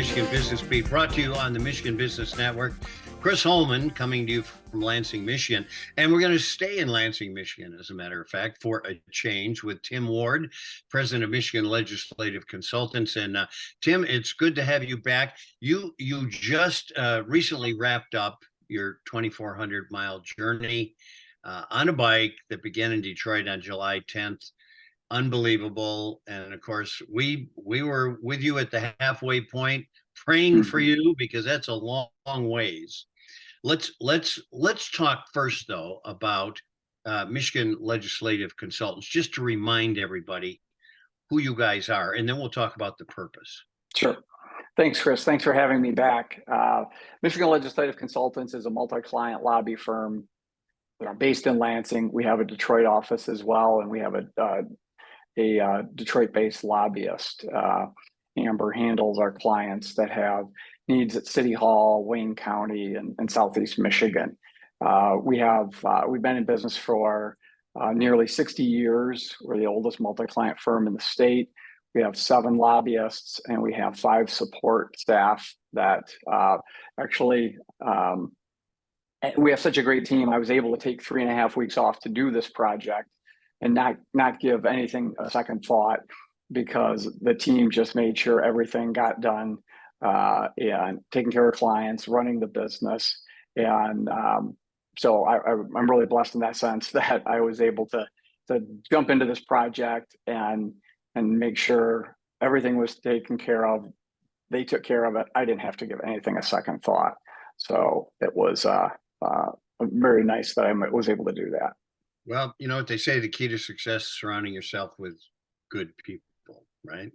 Michigan Business Beat, brought to you on the Michigan Business Network. Chris Holman coming to you from Lansing, Michigan. And we're going to stay in Lansing, Michigan, as a matter of fact, for a change with Tim Ward, president of Michigan Legislative Consultants. And Tim, it's good to have you back. You just recently wrapped up your 2,400-mile journey on a bike that began in Detroit on July 10th. Unbelievable. And of course, we were with you at the halfway point, praying for you, because that's a long ways. Let's talk first, though, about Michigan Legislative Consultants, just to remind everybody who you guys are, and then we'll talk about the purpose. Sure. Thanks, Chris. Thanks for having me back. Michigan Legislative Consultants is a multi-client lobby firm based in Lansing. We have a Detroit office as well, and we have a Detroit-based lobbyist. Amber handles our clients that have needs at City Hall, Wayne County, and Southeast Michigan. We've been in business for nearly 60 years. We're the oldest multi-client firm in the state. We have 7 lobbyists, and we have 5 support staff that we have such a great team. I was able to take 3.5 weeks off to do this project and not give anything a second thought, because the team just made sure everything got done, and taking care of clients, running the business. And so I'm really blessed in that sense that I was able to jump into this project and make sure everything was taken care of. They took care of it. I didn't have to give anything a second thought. So it was very nice that I was able to do that. Well, you know what they say, the key to success is surrounding yourself with good people, right?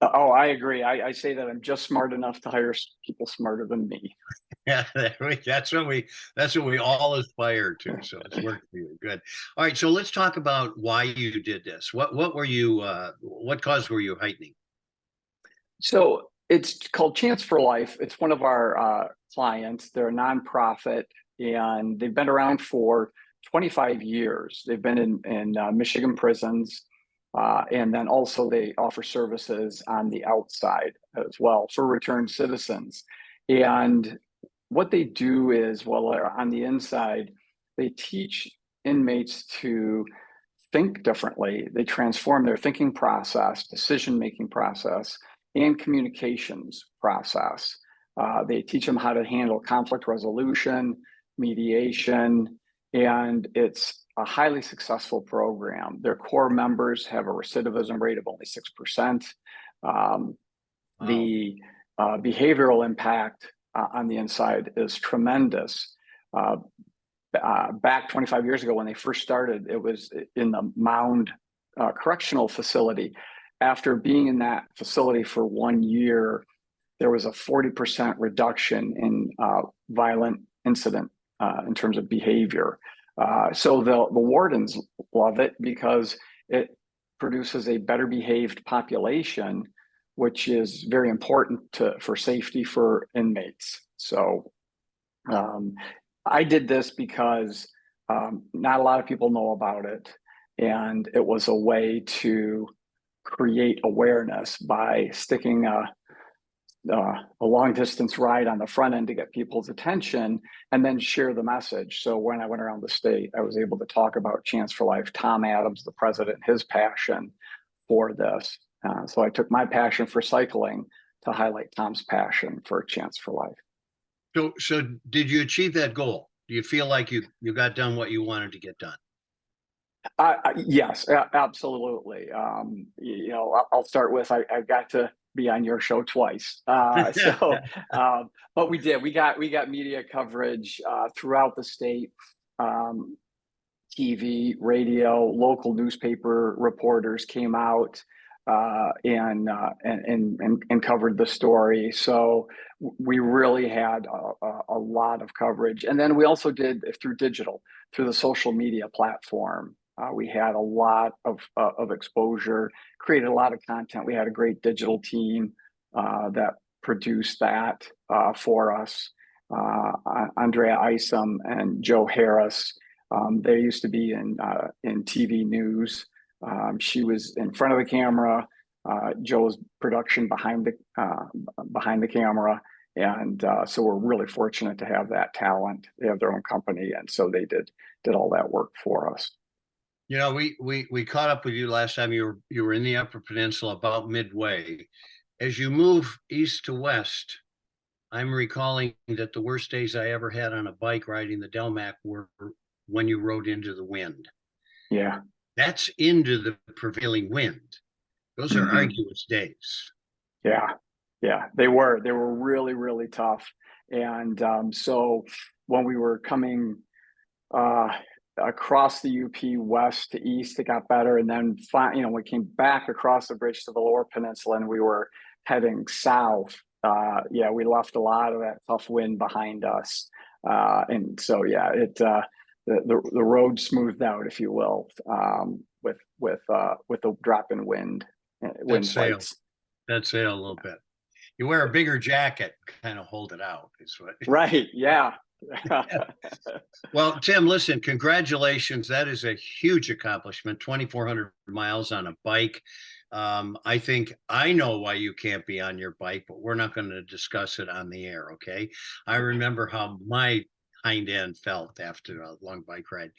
Oh, I agree. I say that I'm just smart enough to hire people smarter than me. Yeah, that's what we all aspire to. So it's worked for you. Good. All right. So let's talk about why you did this. What were you, what cause were you heightening? So it's called Chance for Life. It's one of our clients. They're a nonprofit, and they've been around for 25 years. They've been in Michigan prisons, and then also they offer services on the outside as well for returned citizens. And what they do is, while they're on the inside, they teach inmates to think differently. They transform their thinking process, decision-making process, and communications process. They teach them how to handle conflict resolution, mediation, and it's a highly successful program. Their core members have a recidivism rate of only 6%. Wow. The behavioral impact on the inside is tremendous. Back 25 years ago when they first started, it was in the Mound Correctional Facility. After being in that facility for 1 year, there was a 40% reduction in violent incident in terms of behavior. So the wardens love it because it produces a better behaved population, which is very important for safety for inmates. So I did this because not a lot of people know about it, and it was a way to create awareness by sticking a long distance ride on the front end to get people's attention and then share the message. So when I went around the state, I was able to talk about Chance for Life. Tom Adams, the president, his passion for this. So I took my passion for cycling to highlight Tom's passion for Chance for Life. So did you achieve that goal? Do you feel like you got done what you wanted to get done? Yes, absolutely. I'll start with, I got to be on your show twice. But we did. We got media coverage throughout the state, TV, radio, local newspaper reporters came out and covered the story. So we really had a lot of coverage. And then we also did through the social media platform. We had a lot of exposure, created a lot of content. We had a great digital team that produced that for us. Andrea Isom and Joe Harris. They used to be in TV news. She was in front of the camera, Joe's production behind the camera. And so we're really fortunate to have that talent. They have their own company, and so they did all that work for us. You know, we caught up with you last time. You were in the Upper Peninsula about midway. As you move east to west, I'm recalling that the worst days I ever had on a bike riding the Delmac were when you rode into the wind. Yeah. That's into the prevailing wind. Those are arduous days. Yeah. Yeah, they were really, really tough. And so when we were coming across the UP west to east, it got better. And then, we came back across the bridge to the Lower Peninsula and we were heading south. We left a lot of that tough wind behind us. And so, the road smoothed out, if you will, with the drop in wind spikes. That sail a little bit. You wear a bigger jacket, kind of hold it out. Is what. Right. Yeah. Well, Tim, listen, congratulations. That is a huge accomplishment. 2,400 miles on a bike. I think I know why you can't be on your bike, but we're not going to discuss it on the air. Okay. I remember how my hind end felt after a long bike ride.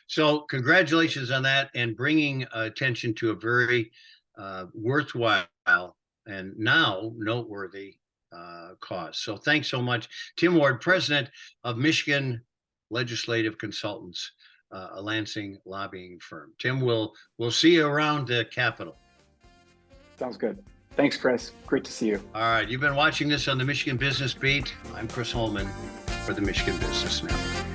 So congratulations on that and bringing attention to a very worthwhile and now noteworthy cause. So thanks so much. Tim Ward, president of Michigan Legislative Consultants, a Lansing lobbying firm. Tim, we'll see you around the Capitol. Sounds good. Thanks, Chris. Great to see you. All right. You've been watching this on the Michigan Business Beat. I'm Chris Holman for the Michigan Business Network.